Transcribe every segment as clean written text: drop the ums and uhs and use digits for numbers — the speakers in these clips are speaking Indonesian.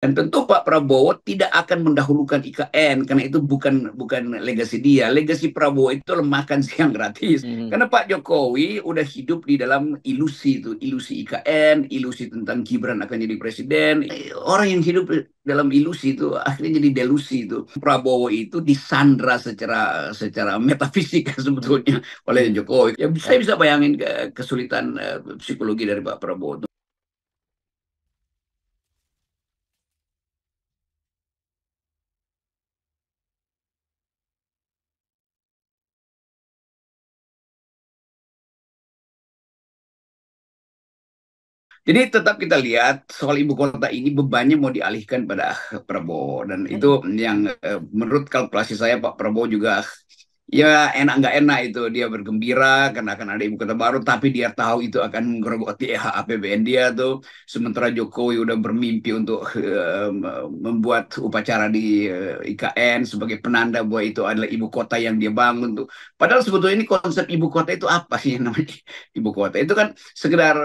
Dan tentu Pak Prabowo tidak akan mendahulukan IKN karena itu bukan legasi dia. Legasi Prabowo itu makan siang gratis. Mhm. Karena Pak Jokowi udah hidup di dalam ilusi itu, ilusi IKN, ilusi tentang Gibran akan jadi presiden. Orang yang hidup dalam ilusi itu akhirnya jadi delusi itu. Prabowo itu disandra secara metafisik Mhm. sebetulnya oleh Mhm. Jokowi. Ya saya Ya. bisa bayangin kesulitan psikologi dari Pak Prabowo. Jadi tetap kita lihat soal ibu kota ini bebannya mau dialihkan pada Prabowo dan itu Mhm. yang menurut kalkulasi saya Pak Prabowo juga ya enak nggak enak itu dia bergembira karena akan ada ibu kota baru tapi dia tahu itu akan menggerogoti APBN dia tuh sementara Jokowi udah bermimpi untuk membuat upacara di IKN sebagai penanda bahwa itu adalah ibu kota yang dia bangun tuh padahal sebetulnya ini konsep ibu kota itu apa sih yang namanya ibu kota itu kan sekedar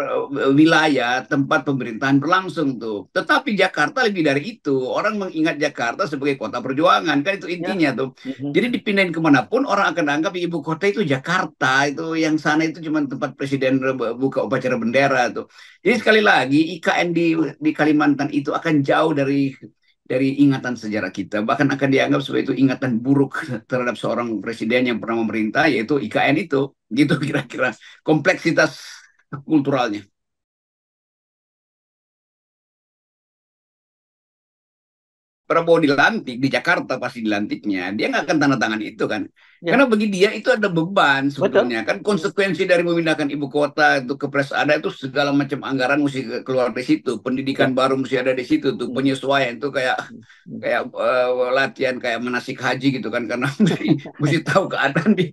wilayah tempat pemerintahan berlangsung tuh. Tetapi Jakarta lebih dari itu. Orang mengingat Jakarta sebagai kota perjuangan kan itu Ya. intinya tuh. Mhm. Jadi dipindahin kemanapun orang akan anggap ibu kota itu Jakarta itu yang sana itu cuma tempat presiden buka upacara bendera tuh. Jadi sekali lagi IKN di Kalimantan itu akan jauh dari ingatan sejarah kita bahkan akan dianggap sebagai itu ingatan buruk terhadap seorang presiden yang pernah memerintah yaitu IKN itu gitu kira-kira kompleksitas kulturalnya. Prabowo dilantik di Jakarta pasti dilantiknya dia nggak akan tanda tangan itu kan karena Ya. bagi dia itu ada beban Betul. sebetulnya kan konsekuensi dari memindahkan ibu kota itu ke pres ada itu segala macam anggaran mesti keluar dari situ pendidikan Ya. baru mesti ada di situ tuh Mhm. penyesuaian itu kayak Mhm. kayak latihan kayak manasik haji gitu kan karena mesti tahu keadaan di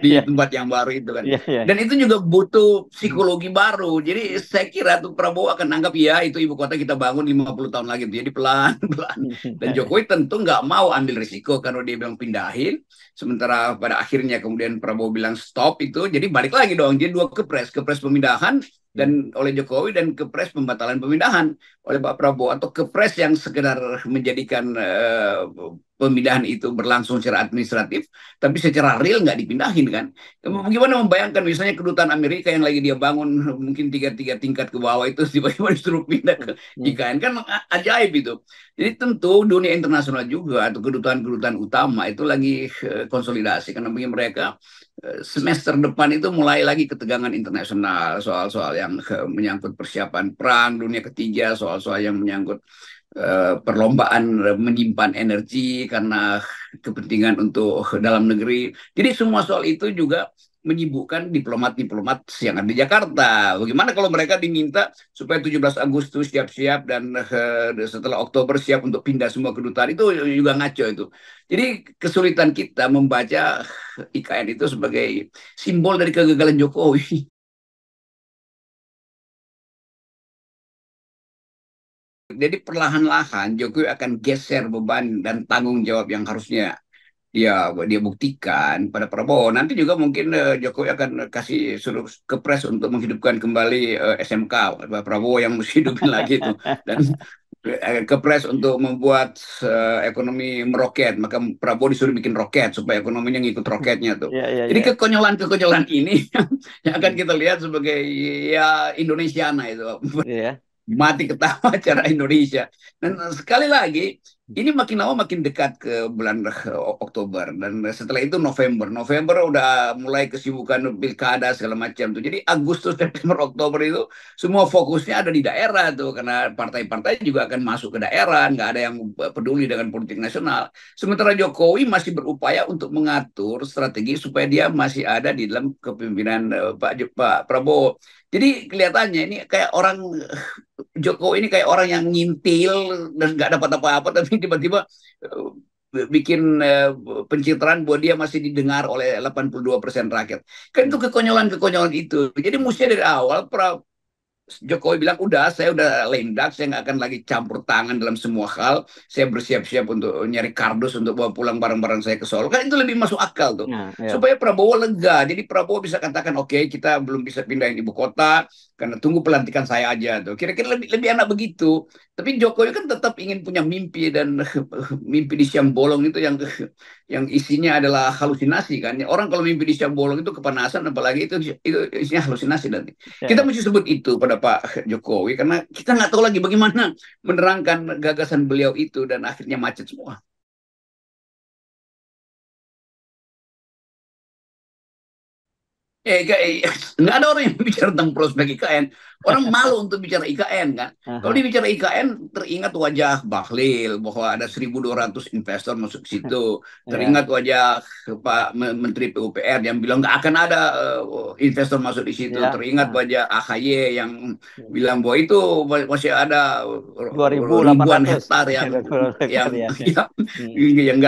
Ya. tempat yang baru itu kan. Ya. Ya. Dan itu juga butuh Mhm. psikologi baru. Jadi saya kira tuh Prabowo akan anggap ya itu ibu kota kita bangun 50 tahun lagi. Jadi pelan-pelan. Dan Jokowi tentu nggak mau ambil risiko karena dia bilang pindahin. Sementara pada akhirnya kemudian Prabowo bilang stop itu. Jadi balik lagi dong. Jadi dua kepres. Kepres pemindahan Mhm. dan oleh Jokowi dan kepres pembatalan pemindahan oleh Pak Prabowo atau kepres yang sekedar menjadikan pemindahan itu berlangsung secara administratif tapi secara real nggak dipindahin kan. Mhm. Gimana membayangkan misalnya kedutaan Amerika yang lagi dia bangun mungkin tiga tiga tingkat ke bawah itu tiba-tiba disuruh pindah ke Mhm. IKN kan ajaib itu. Jadi tentu dunia internasional juga atau kedutaan-kedutaan utama itu lagi konsolidasi karena bagi mereka semester depan itu mulai lagi ketegangan internasional soal-soal yang menyangkut persiapan perang dunia ketiga soal-soal yang menyangkut perlombaan menyimpan energi karena kepentingan untuk dalam negeri. Jadi semua soal itu juga menyibukkan diplomat-diplomat yang ada di Jakarta. Bagaimana kalau mereka diminta supaya 17 Agustus siap-siap dan setelah Oktober siap untuk pindah semua kedutaan itu juga ngaco itu. Jadi kesulitan kita membaca IKN itu sebagai simbol dari kegagalan Jokowi. Jadi perlahan-lahan Jokowi akan geser beban dan tanggung jawab yang harusnya dia buktikan pada Prabowo. Nanti juga mungkin Jokowi akan kasih suruh kepres untuk menghidupkan kembali SMK Pak Prabowo yang mesti hidupin lagi itu dan kepres untuk membuat ekonomi meroket. Maka Prabowo disuruh bikin roket supaya ekonominya ngikut roketnya tuh. Ya. Ya. Jadi Ya. kekonyolan-kekonyolan ini yang akan Mhm. kita lihat sebagai ya Indonesiana itu Ya. mati ketawa cara Indonesia. Dan sekali lagi, ini makin lama makin dekat ke bulan Oktober dan setelah itu November. November udah mulai kesibukan pilkada segala macam tuh. Jadi Agustus, September, Oktober itu semua fokusnya ada di daerah tuh karena partai-partai juga akan masuk ke daerah, nggak ada yang peduli dengan politik nasional. Sementara Jokowi masih berupaya untuk mengatur strategi supaya dia masih ada di dalam kepemimpinan Pak Prabowo. Jadi kelihatannya ini kayak orang Jokowi ini kayak orang yang ngintil dan nggak dapat apa-apa, tapi tiba-tiba uh, bikin pencitraan bahwa dia masih didengar oleh 82% rakyat. Kan itu kekonyolan-kekonyolan itu. Jadi mesti dari awal Jokowi bilang, udah, saya udah lendak, saya nggak akan lagi campur tangan dalam semua hal. Saya bersiap-siap untuk nyari kardus untuk bawa pulang barang-barang saya ke Solo. Kan itu lebih masuk akal tuh. Nah, ya. Supaya Prabowo lega. Jadi Prabowo bisa katakan, oke, kita belum bisa pindahin ibu kota, karena tunggu pelantikan saya aja tuh. Kira-kira lebih, lebih enak begitu. Tapi Jokowi kan tetap ingin punya mimpi, dan mimpi di siang bolong itu yang isinya adalah halusinasi kan. Orang kalau mimpi di siang bolong itu kepanasan, apalagi itu isinya halusinasi nanti. Kita Ya. mesti sebut itu pada Pak Jokowi karena kita nggak tahu lagi bagaimana menerangkan gagasan beliau itu, dan akhirnya macet semua. Nggak ada orang yang bicara tentang prospek IKN. Orang malu untuk bicara IKN kan. Kalau Aha. dibicara IKN, teringat wajah Bahlil bahwa ada 1.200 investor masuk ke situ. Ya. Teringat wajah Pak Menteri PUPR yang bilang nggak akan ada investor masuk di situ. Ya. Teringat Ah. wajah AHY yang bilang bahwa itu masih ada Dua ribu delapan ribuan ratus hektar hektar yang ya. Ya. yang Hmm. yang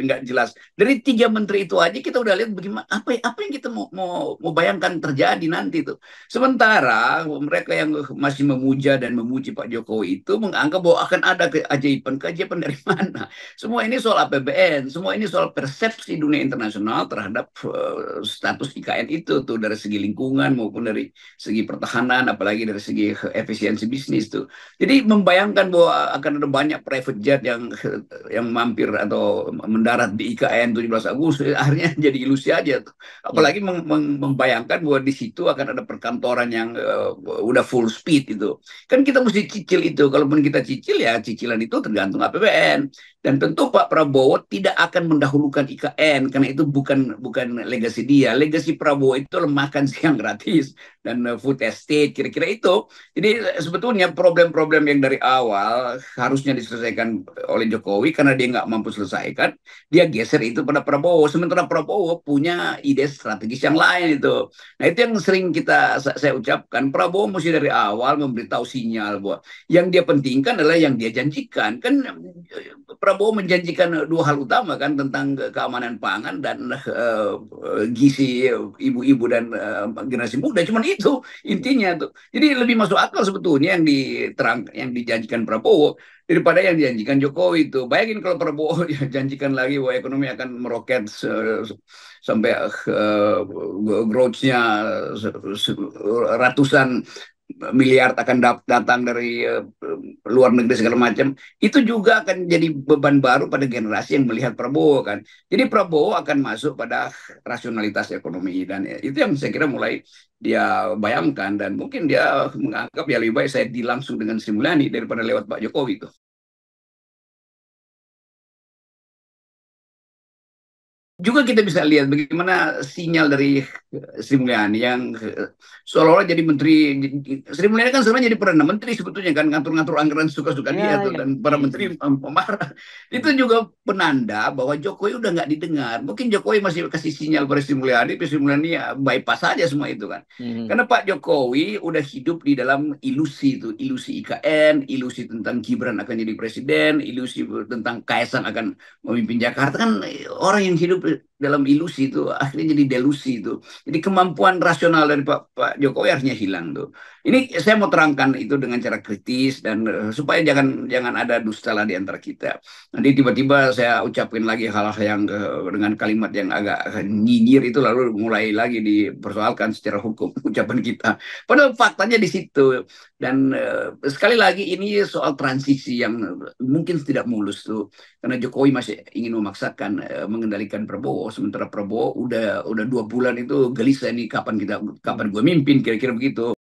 nggak jelas. Dari tiga menteri itu aja kita udah lihat bagaimana apa yang kita mau bayangkan terjadi nanti tuh. Sementara mereka yang masih memuja dan memuji Pak Jokowi itu menganggap bahwa akan ada keajaiban dari mana? Semua ini soal APBN, semua ini soal persepsi dunia internasional terhadap status IKN itu tuh, dari segi lingkungan maupun dari segi pertahanan, apalagi dari segi efisiensi bisnis tuh. Jadi membayangkan bahwa akan ada banyak private jet yang mampir atau mendarat di IKN 17 Agustus akhirnya jadi ilusi aja tuh. Ya. Apalagi membayangkan bahwa di situ akan ada perkantoran yang udah full speed itu. Kan kita mesti cicil itu. Kalaupun kita cicil, ya cicilan itu tergantung APBN. Dan tentu Pak Prabowo tidak akan mendahulukan IKN karena itu bukan bukan legasi dia. Legasi Prabowo itu makan siang gratis dan food estate, kira-kira itu. Jadi sebetulnya problem-problem yang dari awal harusnya diselesaikan oleh Jokowi, karena dia nggak mampu selesaikan, dia geser itu pada Prabowo. Sementara Prabowo punya ide strategis yang lain itu. Nah itu yang sering saya ucapkan, Prabowo mesti dari awal memberitahu sinyal bahwa yang dia pentingkan adalah yang dia janjikan. Kan Prabowo menjanjikan dua hal utama kan, tentang keamanan pangan dan gizi ibu-ibu dan generasi muda. Cuman itu intinya tuh. Jadi lebih masuk akal sebetulnya yang dijanjikan Prabowo daripada yang dijanjikan Jokowi itu. Bayangin kalau Prabowo janjikan lagi bahwa ekonomi akan meroket sampai growth-nya ratusan miliar akan datang dari luar negeri segala macam, itu juga akan jadi beban baru pada generasi yang melihat Prabowo kan. Jadi Prabowo akan masuk pada rasionalitas ekonomi, dan itu yang saya kira mulai dia bayangkan, dan mungkin dia menganggap ya lebih baik saya di langsung dengan Sri Mulyani daripada lewat Pak Jokowi itu. Juga kita bisa lihat bagaimana sinyal dari Sri Mulyani yang seolah-olah jadi menteri. Sri Mulyani kan sebenarnya jadi perdana menteri sebetulnya kan, ngatur-ngatur anggaran suka-suka dia Ya, tuh, ya. dan para Hmm. menteri Hmm. marah. Hmm. Itu juga penanda bahwa Jokowi udah nggak didengar. Mungkin Jokowi masih kasih sinyal pada Sri Mulyani, tapi Sri Mulyani ya bypass saja semua itu kan. Hmm. Karena Pak Jokowi udah hidup di dalam ilusi itu, ilusi IKN, ilusi tentang Gibran akan jadi presiden, ilusi tentang Kaisang akan memimpin Jakarta. Kan orang yang hidup dalam ilusi itu akhirnya jadi delusi itu. Jadi kemampuan rasional dari Pak Jokowi harusnya hilang tuh. Ini saya mau terangkan itu dengan cara kritis, dan supaya jangan jangan ada dusta lah di antara kita. Nanti tiba-tiba saya ucapin lagi hal-hal yang dengan kalimat yang agak nyinyir itu, lalu mulai lagi dipersoalkan secara hukum ucapan kita. Padahal faktanya di situ. Dan sekali lagi ini soal transisi yang mungkin tidak mulus tuh, karena Jokowi masih ingin memaksakan mengendalikan Prabowo, sementara Prabowo udah 2 bulan itu gelisah nih, kapan Hmm. gue mimpin, kira-kira begitu.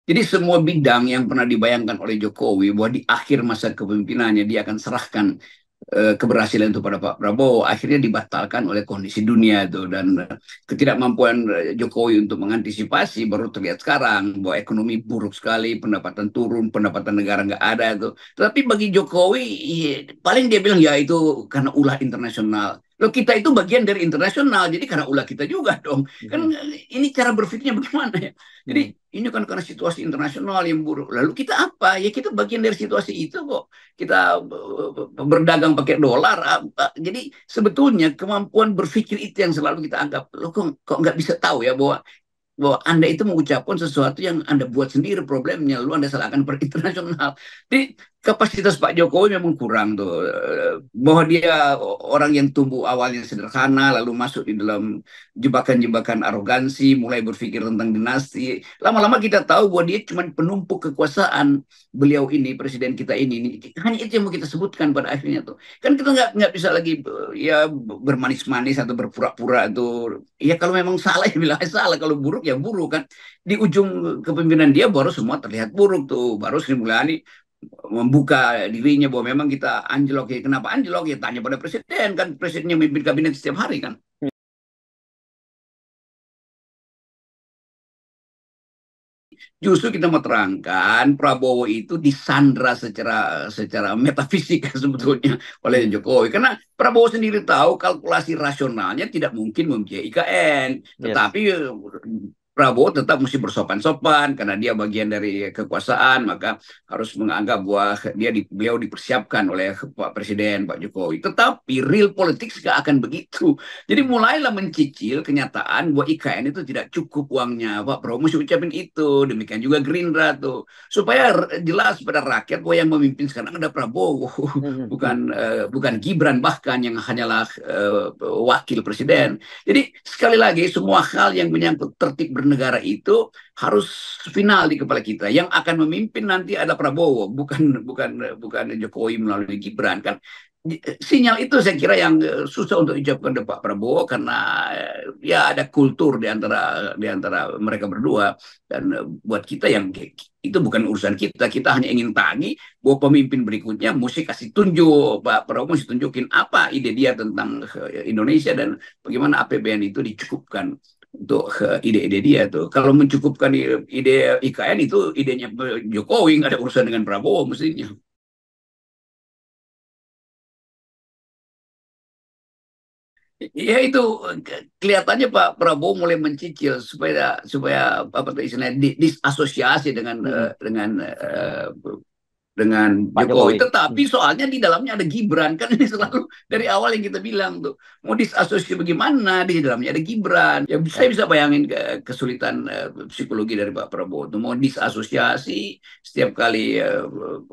Jadi semua bidang yang pernah dibayangkan oleh Jokowi bahwa di akhir masa kepemimpinannya dia akan serahkan keberhasilan itu pada Pak Prabowo, akhirnya dibatalkan oleh kondisi dunia itu, dan ketidakmampuan Jokowi untuk mengantisipasi baru terlihat sekarang bahwa ekonomi buruk sekali, pendapatan turun, pendapatan negara nggak ada itu. Tetapi bagi Jokowi, paling dia bilang ya itu karena ulah internasional. Loh, kita itu bagian dari internasional, jadi karena ulah kita juga dong. Kan ini cara berpikirnya bagaimana ya? Jadi ini kan karena situasi internasional yang buruk. Lalu kita apa? Ya kita bagian dari situasi itu kok. Kita berdagang pakai dolar. Jadi sebetulnya kemampuan berpikir itu yang selalu kita anggap. Loh, kok nggak bisa tahu ya bahwa Anda itu mengucapkan sesuatu yang Anda buat sendiri problemnya, lalu Anda salahkan per internasional. Jadi kapasitas Pak Jokowi memang kurang tuh. Bahwa dia orang yang tumbuh awalnya sederhana, lalu masuk di dalam jebakan-jebakan arogansi, mulai berpikir tentang dinasti. Lama-lama kita tahu bahwa dia cuma penumpuk kekuasaan. Beliau ini, presiden kita ini. Hanya itu yang mau kita sebutkan pada akhirnya tuh. Kan kita nggak bisa lagi ya bermanis-manis atau berpura-pura tuh. Ya kalau memang salah ya bilang salah, kalau buruk ya buruk kan. Di ujung kepemimpinan dia baru semua terlihat buruk tuh. Baru Sri Mulyani membuka dirinya bahwa memang kita anjlok. Ya kenapa anjlok? Ya tanya pada presiden kan. Presidennya memimpin kabinet setiap hari kan. Justru kita mau terangkan Prabowo itu disandra secara metafisik sebetulnya oleh Jokowi. Karena Prabowo sendiri tahu kalkulasi rasionalnya tidak mungkin membiayai IKN. Tetapi Prabowo tetap mesti bersopan-sopan karena dia bagian dari kekuasaan, maka harus menganggap bahwa beliau dipersiapkan oleh Pak Presiden, Pak Jokowi. Tetapi real politics gak akan begitu. Jadi mulailah mencicil kenyataan bahwa IKN itu tidak cukup uangnya. Pak Prabowo mesti ucapin itu. Demikian juga Gerindra tuh. Supaya jelas pada rakyat bahwa yang memimpin sekarang ada Prabowo. bukan Gibran bahkan yang hanyalah wakil presiden. Jadi sekali lagi semua hal yang menyangkut tertib bernegara itu harus final di kepala kita. Yang akan memimpin nanti ada Prabowo, bukan Jokowi melalui Gibran kan. Sinyal itu saya kira yang susah untuk diucapkan oleh Pak Prabowo karena ya ada kultur di antara mereka berdua, dan buat kita yang itu bukan urusan kita hanya ingin tagih bahwa pemimpin berikutnya mesti kasih tunjuk, Pak Prabowo mesti tunjukin apa ide dia tentang Indonesia dan bagaimana APBN itu dicukupkan untuk ide-ide dia tuh. Kalau mencukupkan ide IKN itu idenya Jokowi, nggak ada urusan dengan Prabowo mestinya. Ya itu kelihatannya Pak Prabowo mulai mencicil supaya supaya apa tuh istilahnya disasosiasi dengan Pak Jokowi. Jokowi. Tetapi soalnya di dalamnya ada Gibran. Kan ini selalu dari awal yang kita bilang tuh. Mau disasosiasi bagaimana, di dalamnya ada Gibran. Ya saya bisa bayangin kesulitan psikologi dari Pak Prabowo. Tuh mau disasosiasi setiap kali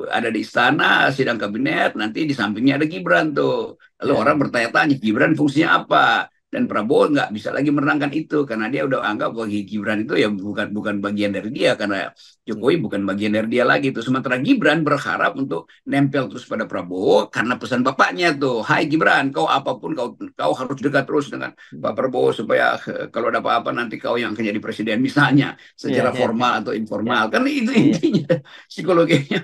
ada di istana, sidang kabinet, nanti di sampingnya ada Gibran tuh. Lalu orang bertanya-tanya, Gibran fungsinya apa? Dan Prabowo nggak bisa lagi menerangkan itu karena dia udah anggap bahwa Gibran itu ya bukan bagian dari dia, karena Jokowi bukan bagian dari dia lagi tuh. Sementara Gibran berharap untuk nempel terus pada Prabowo karena pesan bapaknya tuh, Hai Gibran, kau apapun kau harus dekat terus dengan Pak Prabowo supaya kalau ada apa-apa nanti kau yang akan jadi presiden misalnya secara formal atau informal. Kan itu intinya psikologinya.